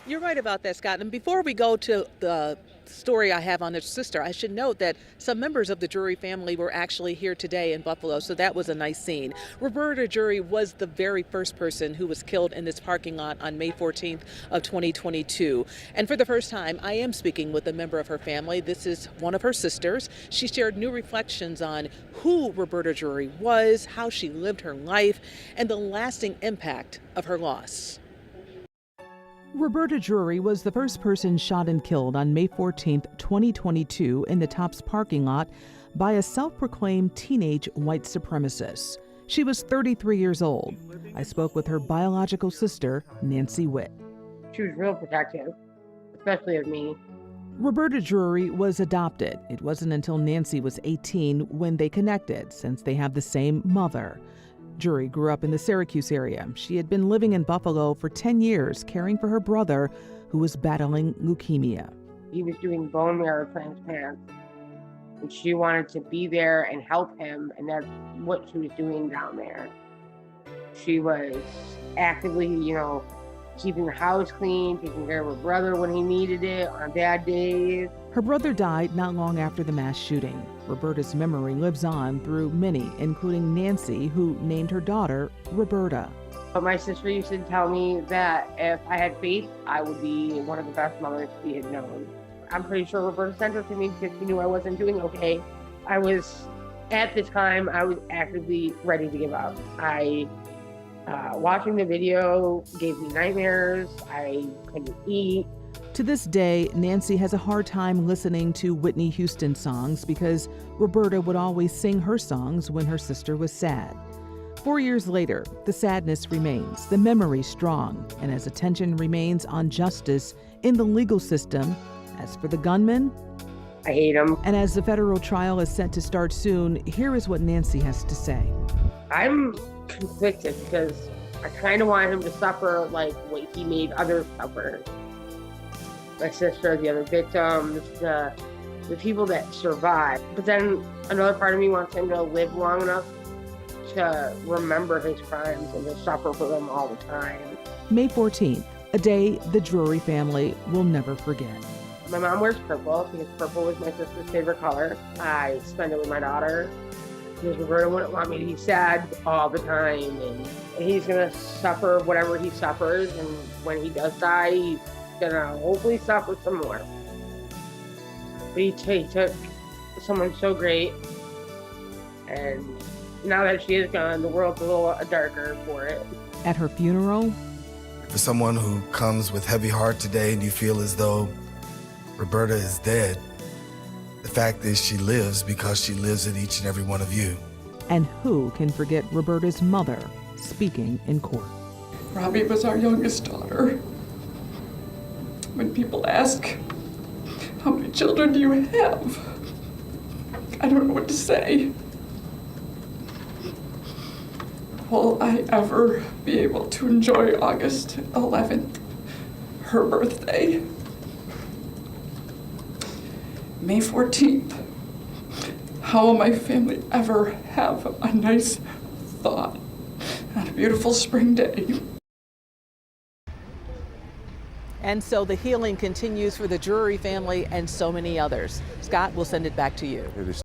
You're right about that, Scott. And before we go to the story I have on their sister, I should note that some members of the Drury family were actually here today in Buffalo, so that was a nice scene. Roberta Drury was the very first person who was killed in this parking lot on May 14th of 2022. And for the first time, I am speaking with a member of her family. This is one of her sisters. She shared new reflections on who Roberta Drury was, how she lived her life, and the lasting impact of her loss. Roberta Drury was the first person shot and killed on May 14, 2022 in the Tops parking lot by a self-proclaimed teenage white supremacist. She was 33 years old. I spoke with her biological sister, Nancy Witt. She was real protective, especially of me. Roberta Drury was adopted. It wasn't until Nancy was 18 when they connected, since they have the same mother. Drury grew up in the Syracuse area. She had been living in Buffalo for 10 years, caring for her brother, who was battling leukemia. He was doing bone marrow transplants, and she wanted to be there and help him, and that's what she was doing down there. She was actively, keeping the house clean, taking care of her brother when he needed it on bad days. Her brother died not long after the mass shooting. Roberta's memory lives on through many, including Nancy, who named her daughter Roberta. But my sister used to tell me that if I had faith, I would be one of the best mothers she had known. I'm pretty sure Roberta sent her to me because she knew I wasn't doing okay. At this time, I was actively ready to give up. Watching the video gave me nightmares. I couldn't eat. To this day, Nancy has a hard time listening to Whitney Houston songs because Roberta would always sing her songs when her sister was sad. 4 years later, the sadness remains, the memory strong, and as attention remains on justice in the legal system, as for the gunman, I hate him. And as the federal trial is set to start soon, here is what Nancy has to say. I'm conflicted because I kind of want him to suffer like what he made others suffer. My sister, the other victims, the people that survived. But then another part of me wants him to live long enough to remember his crimes and to suffer for them all the time. May 14th, a day the Drury family will never forget. My mom wears purple because purple was my sister's favorite color. I spend it with my daughter because Roberta wouldn't want me to be sad all the time. And he's going to suffer whatever he suffers. And when he does die, he's gonna hopefully suffer some more. But he took someone so great, and now that she is gone, the world's a little darker for it. At her funeral, for someone who comes with heavy heart today and you feel as though Roberta is dead, the fact is she lives because she lives in each and every one of you. And who can forget Roberta's mother speaking in court? Robbie was our youngest daughter. When people ask, how many children do you have? I don't know what to say. Will I ever be able to enjoy August 11th, her birthday? May 14th, how will my family ever have a nice thought on a beautiful spring day? And so the healing continues for the Drury family and so many others. Scott, we'll send it back to you.